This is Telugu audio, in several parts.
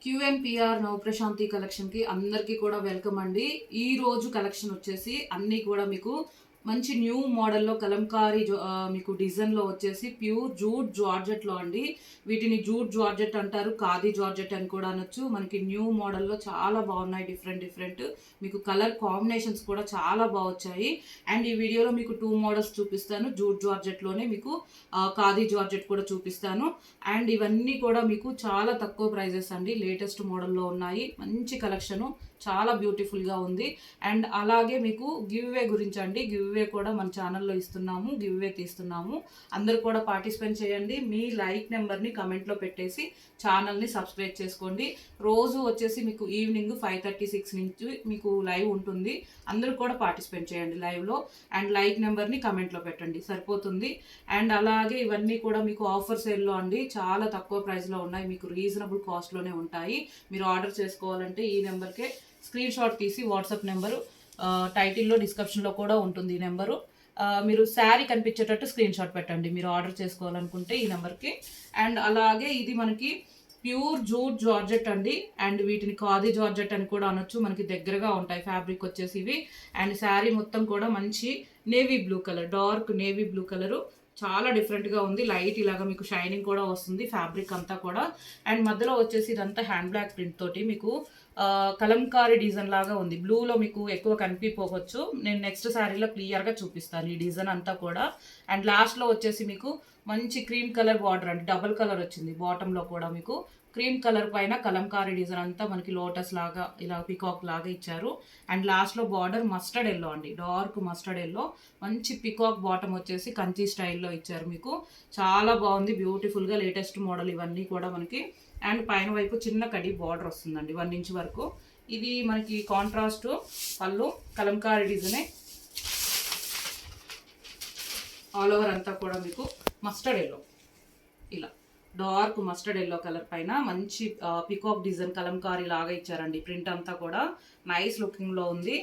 క్యూఎన్పిఆర్ నవ ప్రశాంతి కలెక్షన్కి అందరికీ కూడా వెల్కమ్ అండి. ఈ రోజు కలెక్షన్ వచ్చేసి అన్నీ కూడా మీకు మంచి న్యూ మోడల్లో కలంకారీ మీకు డిజైన్లో వచ్చేసి ప్యూర్ జూట్ జార్జెట్లో అండి. వీటిని జూట్ జార్జెట్ అంటారు, ఖాదీ జార్జెట్ అని కూడా అనొచ్చు. మనకి న్యూ మోడల్లో చాలా బాగున్నాయి, డిఫరెంట్ మీకు కలర్ కాంబినేషన్స్ కూడా చాలా బాగా వచ్చాయి. అండ్ ఈ వీడియోలో మీకు 2 మోడల్స్ చూపిస్తాను. జూట్ జార్జెట్లోనే మీకు ఖాదీ జార్జెట్ కూడా చూపిస్తాను. అండ్ ఇవన్నీ కూడా మీకు చాలా తక్కువ ప్రైజెస్ అండి. లేటెస్ట్ మోడల్లో ఉన్నాయి, మంచి కలెక్షను, చాలా బ్యూటిఫుల్గా ఉంది. అండ్ అలాగే మీకు గివ్ అవే గురించి అండి, గివ్ అవే కూడా మన ఛానల్లో ఇస్తున్నాము, గివ్ అవే తీస్తున్నాము. అందరూ కూడా పార్టిసిపేట్ చేయండి. మీ లైక్ నెంబర్ని కమెంట్లో పెట్టేసి ఛానల్ని సబ్స్క్రైబ్ చేసుకోండి. రోజు వచ్చేసి మీకు ఈవినింగ్ 5:36 నుంచి మీకు లైవ్ ఉంటుంది. అందరూ కూడా పార్టిసిపేట్ చేయండి లైవ్లో. అండ్ లైక్ నెంబర్ని కమెంట్లో పెట్టండి, సరిపోతుంది. అండ్ అలాగే ఇవన్నీ కూడా మీకు ఆఫర్ సేల్లో అండి, చాలా తక్కువ ప్రైస్లో ఉన్నాయి, మీకు రీజనబుల్ కాస్ట్లోనే ఉంటాయి. మీరు ఆర్డర్ చేసుకోవాలంటే ఈ నెంబర్కే స్క్రీన్ షాట్ తీసి వాట్సాప్ నెంబరు టైటిల్లో డిస్క్రిప్షన్లో కూడా ఉంటుంది ఈ నెంబరు. మీరు శారీ కనిపించేటట్టు స్క్రీన్ షాట్ పెట్టండి మీరు ఆర్డర్ చేసుకోవాలనుకుంటే ఈ నెంబర్కి. అండ్ అలాగే ఇది మనకి ప్యూర్ జూట్ జార్జెట్ అండి. అండ్ వీటిని ఖాదీ జార్జెట్ అని కూడా అనొచ్చు, మనకి దగ్గరగా ఉంటాయి ఫ్యాబ్రిక్ వచ్చేసి ఇవి. అండ్ శారీ మొత్తం కూడా మంచి navy blue colour, dark navy blue colour, చాలా డిఫరెంట్గా ఉంది. లైట్ ఇలాగా మీకు షైనింగ్ కూడా వస్తుంది ఫ్యాబ్రిక్ అంతా కూడా. అండ్ మధ్యలో వచ్చేసి ఇదంతా హ్యాండ్ బ్లాక్ ప్రింట్ తోటి మీకు కలంకారీ డిజైన్ లాగా ఉంది. బ్లూలో మీకు ఎక్కువ కనిపిపోవచ్చు, నేను నెక్స్ట్ శారీలో క్లియర్గా చూపిస్తాను ఈ డిజైన్ అంతా కూడా. అండ్ లాస్ట్లో వచ్చేసి మీకు మంచి క్రీమ్ కలర్ బార్డర్ అండి, డబుల్ కలర్ వచ్చింది బాటంలో కూడా మీకు క్రీమ్ కలర్ పైన కలంకారీ డిజైన్ అంతా మనకి లోటస్ లాగా ఇలా పికాక్ లాగా ఇచ్చారు. అండ్ లాస్ట్లో బార్డర్ మస్టర్డ్ ఎల్లో అండి, డార్క్ మస్టర్డ్ ఎల్లో, మంచి పికాక్ బాటమ్ వచ్చేసి కంచి స్టైల్లో ఇచ్చారు మీకు. చాలా బాగుంది, బ్యూటిఫుల్గా లేటెస్ట్ మోడల్ ఇవన్నీ కూడా మనకి. అండ్ పైన వైపు చిన్న కడి బార్డర్ వస్తుందండి 1 ఇంచ్ వరకు. ఇది మనకి కాంట్రాస్ట్ పళ్ళు, కలంకారీ డిజైనే, ఆల్ ఓవర్ అంతా కూడా మీకు మస్టర్డ్ ఎల్లో, ఇలా డార్క్ మస్టర్డ్ ఎల్లో కలర్ పైన మంచి పికాక్ డిజైన్ కలంకారీ లాగా ఇచ్చారండి. ప్రింట్ అంతా కూడా నైస్ లుకింగ్లో ఉంది.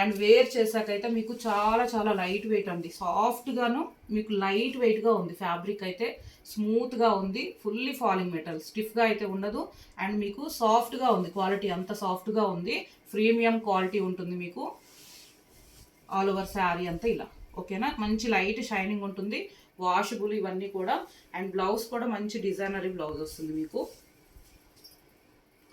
అండ్ వేర్ చేశాకైతే మీకు చాలా చాలా లైట్ వెయిట్ అండి, సాఫ్ట్గాను మీకు లైట్ వెయిట్గా ఉంది. ఫ్యాబ్రిక్ అయితే స్మూత్గా ఉంది, ఫుల్లీ ఫాలింగ్ మెటల్, స్టిఫ్గా అయితే ఉండదు. అండ్ మీకు సాఫ్ట్గా ఉంది, క్వాలిటీ అంత సాఫ్ట్గా ఉంది, ప్రీమియం క్వాలిటీ ఉంటుంది మీకు ఆల్ ఓవర్ శారీ అంతా ఇలా. ఓకేనా, మంచి లైట్ షైనింగ్ ఉంటుంది, వాషబుల్ ఇవన్నీ కూడా. అండ్ బ్లౌజ్ కూడా మంచి డిజైనరీ బ్లౌజ్ వస్తుంది మీకు.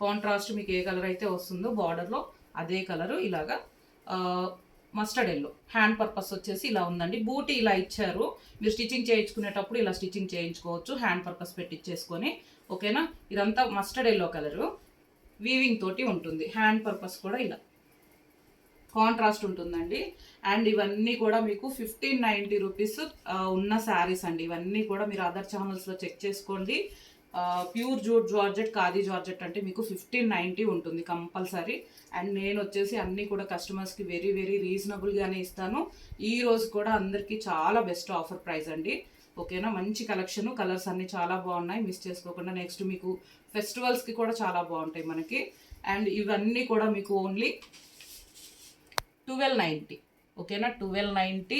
కాంట్రాస్ట్ మీకు ఏ కలర్ అయితే వస్తుందో బార్డర్లో అదే కలరు, ఇలాగా మస్టర్డ్ ఎల్లో. హ్యాండ్ పర్పస్ వచ్చేసి ఇలా ఉందండి, బూటీ ఇలా ఇచ్చారు. మీరు స్టిచ్చింగ్ చేయించుకునేటప్పుడు ఇలా స్టిచ్చింగ్ చేయించుకోవచ్చు, హ్యాండ్ పర్పస్ పెట్టించేసుకొని. ఓకేనా, ఇదంతా మస్టర్డ్ ఎల్లో కలరు, వీవింగ్ తోటి ఉంటుంది. హ్యాండ్ పర్పస్ కూడా ఇలా కాంట్రాస్ట్ ఉంటుందండి. అండ్ ఇవన్నీ కూడా మీకు 1590 రూపీస్ ఉన్న శారీస్ అండి. ఇవన్నీ కూడా మీరు అదర్ ఛానల్స్లో చెక్ చేసుకోండి. Pure jute georgette, khadi georgette అంటే మీకు 1590 ఉంటుంది కంపల్సరీ. అండ్ నేను వచ్చేసి అన్నీ కూడా కస్టమర్స్కి వెరీ వెరీ రీజనబుల్గానే ఇస్తాను. ఈ రోజు కూడా అందరికీ చాలా బెస్ట్ ఆఫర్ ప్రైస్ అండి. ఓకేనా, మంచి కలెక్షన్, కలర్స్ అన్నీ చాలా బాగున్నాయి, మిస్ చేసుకోకుండా. నెక్స్ట్ మీకు ఫెస్టివల్స్కి కూడా చాలా బాగుంటాయి మనకి. అండ్ ఇవన్నీ కూడా మీకు ఓన్లీ 1290. ఓకేనా, 1290.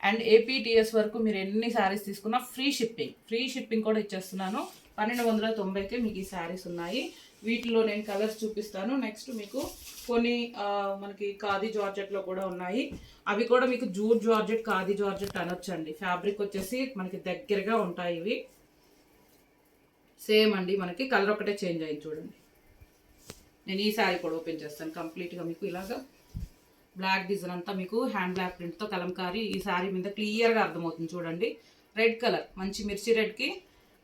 అండ్ ఏపీటీఎస్ వరకు మీరు ఎన్ని శారీస్ తీసుకున్నా ఫ్రీ షిప్పింగ్ కూడా ఇచ్చేస్తున్నాను. 1290కే మీకు ఈ శారీస్ ఉన్నాయి. వీటిలో నేను కలర్స్ చూపిస్తాను. నెక్స్ట్ మీకు కొన్ని మనకి ఖాదీ జార్జెట్లో కూడా ఉన్నాయి, అవి కూడా మీకు జూట్ జార్జెట్, ఖాదీ జార్జెట్ అనొచ్చండి. ఫ్యాబ్రిక్ వచ్చేసి మనకి దగ్గరగా ఉంటాయి ఇవి, సేమ్ అండి. మనకి కలర్ ఒకటే చేంజ్ అయింది చూడండి. నేను ఈ శారీ కూడా ఓపెన్ చేస్తాను కంప్లీట్గా మీకు. ఇలాగా బ్లాక్ డిజైన్ అంతా మీకు హ్యాండ్ బ్లాక్ ప్రింట్తో కలంకారీ ఈ శారీ మీద క్లియర్గా అర్థమవుతుంది చూడండి. రెడ్ కలర్, మంచి మిర్చి రెడ్కి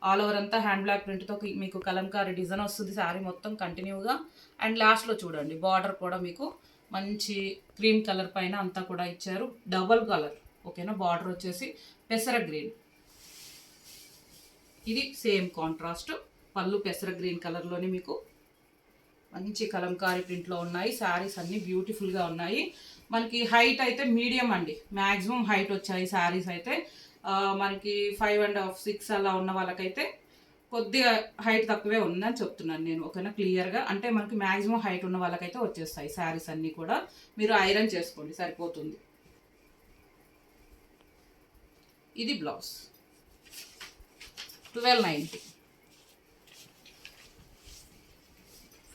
ఆల్ ఓవర్ అంతా హ్యాండ్ బ్లాక్ ప్రింట్తో మీకు కలంకారీ డిజైన్ వస్తుంది శారీ మొత్తం కంటిన్యూగా. అండ్ లాస్ట్లో చూడండి బార్డర్ కూడా మీకు మంచి క్రీమ్ కలర్ పైన అంతా కూడా ఇచ్చారు, డబల్ కలర్. ఓకేనా, బార్డర్ వచ్చేసి పెసర గ్రీన్, ఇది సేమ్ కాంట్రాస్ట్ పళ్ళు పెసర గ్రీన్ కలర్లోనే మీకు మంచి కలంకారీ ప్రింట్లో ఉన్నాయి. శారీస్ అన్నీ బ్యూటిఫుల్గా ఉన్నాయి. మనకి హైట్ అయితే మీడియం అండి, మ్యాక్సిమం హైట్ వచ్చాయి శారీస్ అయితే. మనకి 5.5, 6 అలా ఉన్న వాళ్ళకైతే కొద్దిగా హైట్ తక్కువే ఉందని చెప్తున్నాను నేను. ఓకేనా, క్లియర్గా అంటే మనకి మ్యాక్సిమం హైట్ ఉన్న వాళ్ళకైతే వచ్చేస్తాయి శారీస్ అన్నీ కూడా. మీరు ఐరన్ చేసుకోండి సరిపోతుంది. ఇది బ్లౌజ్ 1290.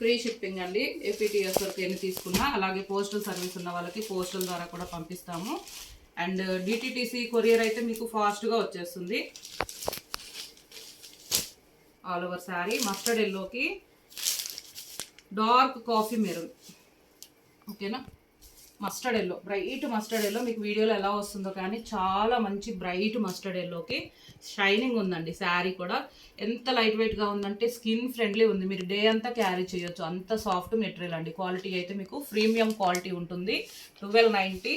ఫ్రీ షిప్పింగ్ అండి. FETS వరకు ఎన్ని తీసుకున్నా, అలాగే పోస్టల్ సర్వీస్ ఉన్న వాళ్ళకి పోస్టల్ ద్వారా కూడా పంపిస్తాము. అండ్ DTTC కొరియర్ అయితే మీకు ఫాస్ట్గా వచ్చేస్తుంది. ఆల్ ఓవర్ శారీ మస్టర్డ్ ఎల్లోకి డార్క్ కాఫీ మెరూన్, ఓకేనా. Mustard yellow, bright mustard yellow మీకు వీడియోలో ఎలా వస్తుందో కానీ చాలా మంచి బ్రైట్ మస్టర్డ్ ఎల్లోకి షైనింగ్ ఉందండి. శారీ కూడా ఎంత లైట్ వెయిట్గా ఉందంటే స్కిన్ ఫ్రెండ్లీ ఉంది. మీరు డే అంతా క్యారీ చేయొచ్చు, అంత సాఫ్ట్ మెటీరియల్ అండి. క్వాలిటీ అయితే మీకు ప్రీమియం క్వాలిటీ ఉంటుంది. 1290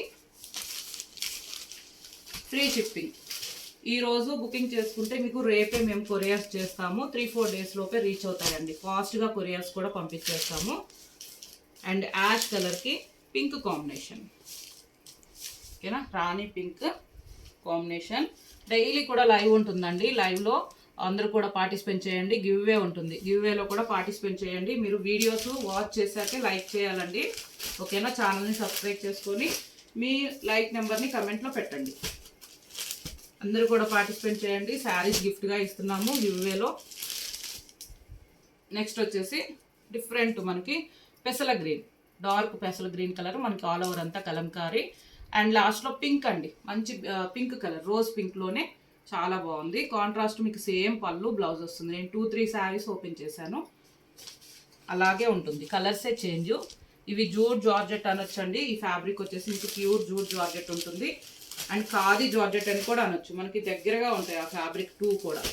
ఫ్రీ షిప్పింగ్. ఈరోజు బుకింగ్ చేసుకుంటే మీకు రేపే మేము కొరియర్స్ చేస్తాము. 3-4 డేస్ లోపే రీచ్ అవుతాయండి. ఫాస్ట్గా కొరియర్స్ కూడా పంపించేస్తాము. అండ్ యాష్ కలర్కి పింక్ కాంబినేషన్, ఓకేనా. రాణి పింక్ కాంబినేషన్. డైలీ కూడా లైవ్ ఉంటుందండి. లైవ్లో అందరూ కూడా పార్టిసిపేట్ చేయండి. గివ్వే ఉంటుంది, గివ్వేలో కూడా పార్టిసిపేట్ చేయండి. మీరు వీడియోస్ వాచ్ చేశాకే లైక్ చేయాలండి, ఓకేనా. ఛానల్ని సబ్స్క్రైబ్ చేసుకొని మీ లైక్ నెంబర్ని కమెంట్లో పెట్టండి. అందరూ కూడా పార్టిసిపేట్ చేయండి. శారీస్ గిఫ్ట్గా ఇస్తున్నాము గివ్వేలో. నెక్స్ట్ వచ్చేసి డిఫరెంట్ మనకి పెసల గ్రీన్, డార్క్ పెసల గ్రీన్ కలర్ మనకి ఆల్ ఓవర్ అంతా కలంకారీ. అండ్ లాస్ట్లో పింక్ అండి, మంచి పింక్ కలర్, రోజ్ పింక్లోనే చాలా బాగుంది. కాంట్రాస్ట్ మీకు సేమ్ పళ్ళు బ్లౌజ్ వస్తుంది. నేను 2-3 శారీస్ ఓపెన్ చేశాను, అలాగే ఉంటుంది. కలర్సే చేంజ్. ఇవి జూట్ జార్జెట్ అనొచ్చండి. ఈ ఫ్యాబ్రిక్ వచ్చేసి మీకు ప్యూర్ జూట్ జార్జెట్ ఉంటుంది. అండ్ ఖాదీ జార్జెట్ అని కూడా అనొచ్చు. మనకి దగ్గరగా ఉంటాయి ఆ ఫ్యాబ్రిక్ 2 కూడా.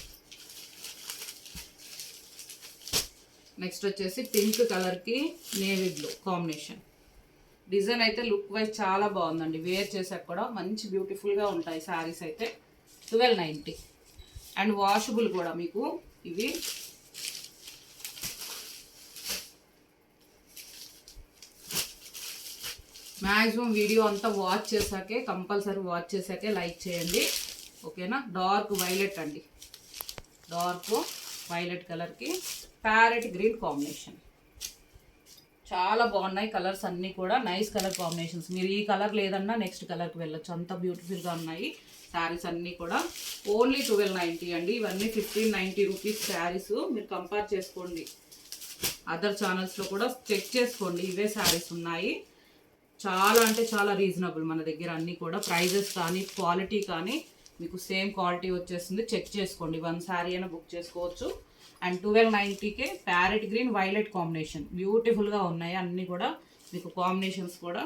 నెక్స్ట్ వచ్చేసి పింక్ కలర్కి నేవీ బ్లూ కాంబినేషన్. డిజైన్ అయితే లుక్ వైజ్ చాలా బాగుందండి. వేర్ చేసాక కూడా మంచి బ్యూటిఫుల్గా ఉంటాయి శారీస్ అయితే. 1290. అండ్ వాషబుల్ కూడా మీకు ఇవి. మ్యాక్సిమం వీడియో అంతా వాచ్ చేశాకే, కంపల్సరీ వాచ్ చేశాకే లైక్ చేయండి, ఓకేనా. డార్క్ వైలెట్ అండి, డార్క్ వైలెట్ కలర్కి ప్యారెట్ గ్రీన్ కాంబినేషన్. చాలా బాగున్నాయి కలర్స్ అన్నీ కూడా. Nice colour combinations. మీరు ఈ కలర్ లేదన్నా నెక్స్ట్ కలర్కి వెళ్ళొచ్చు, అంత బ్యూటిఫుల్గా ఉన్నాయి శారీస్ అన్నీ కూడా. ఓన్లీ 1290 అండి. ఇవన్నీ 1590 రూపీస్ శారీస్. మీరు కంపేర్ చేసుకోండి, అదర్ ఛానల్స్లో కూడా చెక్ చేసుకోండి. ఇవే శారీస్ ఉన్నాయి. చాలా అంటే చాలా రీజనబుల్ మన దగ్గర అన్నీ కూడా. ప్రైజెస్ కానీ క్వాలిటీ కానీ మీకు సేమ్ క్వాలిటీ వచ్చేస్తుంది. చెక్ చేసుకోండి. 1 శారీ అయినా బుక్ చేసుకోవచ్చు. అండ్ 1290కే ప్యారెట్ గ్రీన్ వైలెట్ కాంబినేషన్ బ్యూటిఫుల్గా ఉన్నాయి అన్నీ కూడా. మీకు కాంబినేషన్స్ కూడా.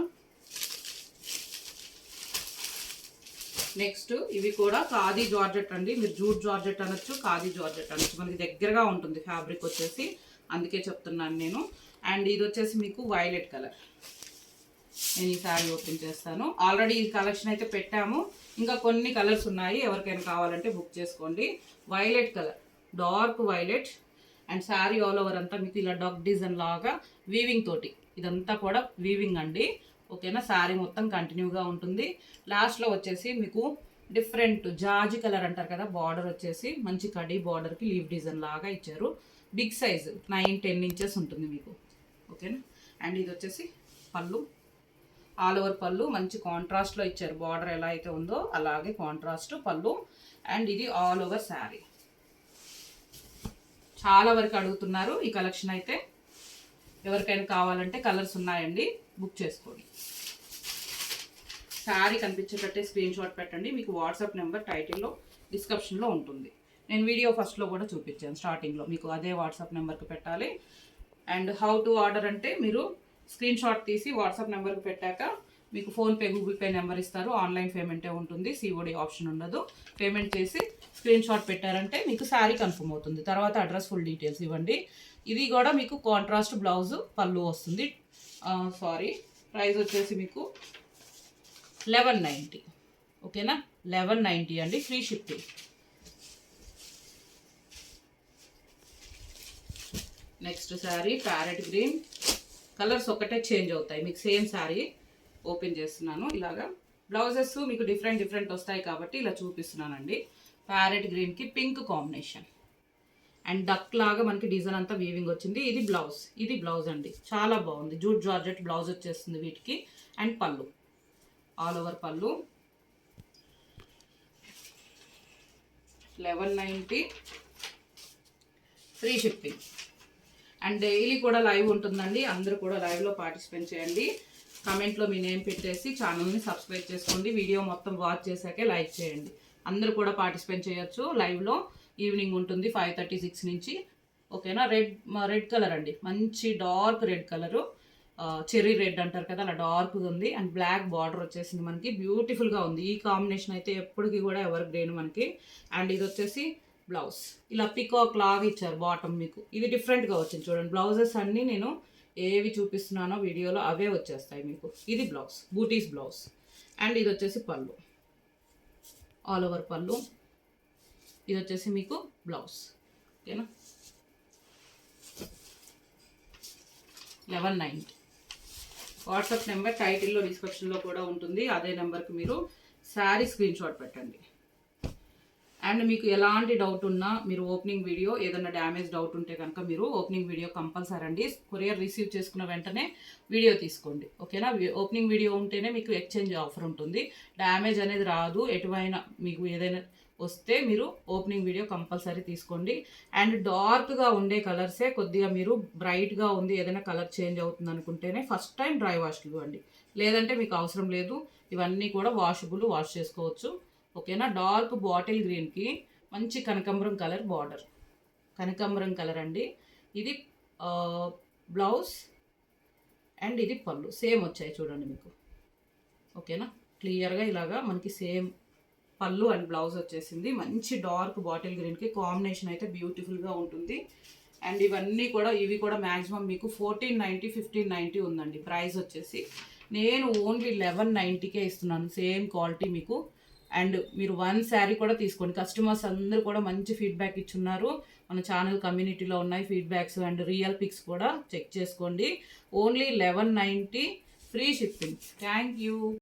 నెక్స్ట్ ఇవి కూడా ఖాదీ జార్జెట్ అండి. మీరు జూట్ జార్జెట్ అనొచ్చు, ఖాదీ జార్జెట్ అనొచ్చు. మనకి దగ్గరగా ఉంటుంది ఫ్యాబ్రిక్ వచ్చేసి, అందుకే చెప్తున్నాను నేను. అండ్ ఇది వచ్చేసి మీకు వైలెట్ కలర్. నేను ఈ శారీ ఓపెన్ చేస్తాను. ఆల్రెడీ ఈ కలెక్షన్ అయితే పెట్టాము, ఇంకా కొన్ని కలర్స్ ఉన్నాయి. ఎవరికైనా కావాలంటే బుక్ చేసుకోండి. Violet colour, dark violet. And sari all over అంతా మీకు ఇలా డక్ డిజైన్ లాగా వీవింగ్ తోటి, ఇదంతా కూడా వీవింగ్ అండి, ఓకేనా. శారీ మొత్తం కంటిన్యూగా ఉంటుంది. లాస్ట్లో వచ్చేసి మీకు డిఫరెంట్ జాజి కలర్ అంటారు కదా, బార్డర్ వచ్చేసి మంచి కడీ బార్డర్కి లీవ్ డిజైన్ లాగా ఇచ్చారు. బిగ్ సైజు 9-10 ఇంచెస్ ఉంటుంది మీకు, ఓకేనా. అండ్ ఇది వచ్చేసి పళ్ళు, ఆల్ ఓవర్ పళ్ళు మంచి కాంట్రాస్ట్లో ఇచ్చారు. బార్డర్ ఎలా అయితే ఉందో అలాగే కాంట్రాస్ట్ పళ్ళు. అండ్ ఇది ఆల్ ఓవర్ శారీ. చాలా వరకు అడుగుతున్నారు ఈ కలెక్షన్ అయితే. ఎవరికైనా కావాలంటే కలర్స్ ఉన్నాయండి, బుక్ చేసుకోండి. శారీ కనిపించేటట్టే స్క్రీన్ షాట్ పెట్టండి. మీకు వాట్సాప్ నెంబర్ టైటిల్లో డిస్క్రిప్షన్లో ఉంటుంది. నేను వీడియో ఫస్ట్లో కూడా చూపించాను స్టార్టింగ్లో, మీకు అదే వాట్సాప్ నెంబర్కి పెట్టాలి. అండ్ హౌ టు ఆర్డర్ అంటే మీరు స్క్రీన్ షాట్ తీసి వాట్సాప్ నెంబర్కి పెట్టాక మీకు ఫోన్పే, గూగుల్ పే నెంబర్ ఇస్తారు. ఆన్లైన్ పేమెంటే ఉంటుంది, COD ఆప్షన్ ఉండదు. పేమెంట్ చేసి స్క్రీన్ షాట్ పెట్టారంటే మీకు శారీ కన్ఫర్మ్ అవుతుంది. తర్వాత అడ్రస్, ఫుల్ డీటెయిల్స్ ఇవ్వండి. ఇది కూడా మీకు కాంట్రాస్ట్ బ్లౌజ్ పళ్ళు వస్తుంది. ప్రైస్ వచ్చేసి మీకు 1190, ఓకేనా. 1190 అండి, free shipping. Next sari parrot green. Colours ఒకటే చేంజ్ అవుతాయి మీకు. సేమ్ శారీ ఓపెన్ చేస్తున్నాను. ఇలాగా బ్లౌజెస్ మీకు డిఫరెంట్ వస్తాయి కాబట్టి ఇలా చూపిస్తున్నానండి. ప్యారెట్ గ్రీన్కి పింక్ కాంబినేషన్. అండ్ డక్ లాగా మనకి డిజైన్ అంతా వీవింగ్ వచ్చింది. ఇది బ్లౌజ్, ఇది బ్లౌజ్ అండి, చాలా బాగుంది. జూట్ జార్జెట్ బ్లౌజ్ వచ్చేస్తుంది వీటికి. అండ్ పళ్ళు, ఆల్ ఓవర్ పళ్ళు. 1190 ఫ్రీ షిప్పింగ్. అండ్ డైలీ కూడా లైవ్ ఉంటుందండి, అందరూ కూడా లైవ్లో పార్టిసిపేట్ చేయండి. కమెంట్లో మీ నేమ్ పెట్టేసి ఛానల్ని సబ్స్క్రైబ్ చేసుకోండి. వీడియో మొత్తం వాచ్ చేశాకే లైక్ చేయండి. అందరూ కూడా పార్టిసిపేట్ చేయొచ్చు. లైవ్లో ఈవినింగ్ ఉంటుంది 5:36 నుంచి. ఓకేనా. రెడ్ కలర్ అండి, మంచి dark red colour, cherry red అంటారు కదా, అలా డార్క్గా ఉంది. అండ్ బ్లాక్ బార్డర్ వచ్చేసింది మనకి, బ్యూటిఫుల్గా ఉంది. ఈ కాంబినేషన్ అయితే ఎప్పటికీ కూడా ఎవరికి గ్రేన్ మనకి. అండ్ ఇది వచ్చేసి బ్లౌజ్, ఇలా పికాక్ లాగా ఇచ్చారు బాటమ్ మీకు. ఇది డిఫరెంట్గా వచ్చింది చూడండి. బ్లౌజెస్ అన్నీ నేను ఏవి చూపిస్తున్నానో వీడియోలో అవే వచ్చేస్తాయి మీకు. ఇది బ్లౌజ్, బూటీస్ బ్లౌజ్. అండ్ ఇది వచ్చేసి పళ్ళు, ఆల్ ఓవర్ పళ్ళు. ఇది వచ్చేసి మీకు బ్లౌజ్. ఓకేనా. 1190. వాట్సాప్ నెంబర్ టైటిల్లో డిస్క్రిప్షన్లో కూడా ఉంటుంది. అదే నెంబర్కి మీరు శారీ స్క్రీన్ షాట్ పెట్టండి. అండ్ మీకు ఎలాంటి డౌట్ ఉన్నా మీరు ఓపెనింగ్ వీడియో, ఏదైనా డ్యామేజ్ డౌట్ ఉంటే కనుక మీరు ఓపెనింగ్ వీడియో కంపల్సరీ అండి. కొరియర్ రిసీవ్ చేసుకున్న వెంటనే వీడియో తీసుకోండి. ఓకేనా. ఓపెనింగ్ వీడియో ఉంటేనే మీకు ఎక్స్చేంజ్ ఆఫర్ ఉంటుంది. డ్యామేజ్ అనేది రాదు. ఎటువైనా మీకు ఏదైనా వస్తే మీరు ఓపెనింగ్ వీడియో కంపల్సరీ తీసుకోండి. అండ్ డార్క్గా ఉండే కలర్సే, కొద్దిగా మీరు బ్రైట్గా ఉంది ఏదైనా కలర్ చేంజ్ అవుతుంది అనుకుంటేనే ఫస్ట్ టైం డ్రై వాష్కి ఇవ్వండి. లేదంటే మీకు అవసరం లేదు. ఇవన్నీ కూడా వాష్ చేసుకోవచ్చు. ఓకేనా. డార్క్ బాటిల్ గ్రీన్కి మంచి కనకాంబరం కలర్ బార్డర్, కనకాంబరం కలర్ అండి. ఇది బ్లౌజ్ అండ్ ఇది పళ్ళు సేమ్ వచ్చాయి చూడండి మీకు. ఓకేనా. క్లియర్గా ఇలాగా మనకి సేమ్ పళ్ళు అండ్ బ్లౌజ్ వచ్చేసింది. మంచి డార్క్ బాటిల్ గ్రీన్కి కాంబినేషన్ అయితే బ్యూటిఫుల్గా ఉంటుంది. అండ్ ఇవి కూడా మ్యాక్సిమం మీకు 1490, 1590 ఉందండి ప్రైస్ వచ్చేసి. నేను ఓన్లీ 1190కే ఇస్తున్నాను, సేమ్ క్వాలిటీ మీకు. అండ్ మీరు 1 శారీ కూడా తీసుకోండి. కస్టమర్స్ అందరూ కూడా మంచి ఫీడ్బ్యాక్ ఇచ్చున్నారు. మన ఛానల్ కమ్యూనిటీలో ఉన్నాయి ఫీడ్బ్యాక్స్ అండ్ రియల్ పిక్స్ కూడా చెక్ చేసుకోండి. Only 1190, free shipping. Thank you.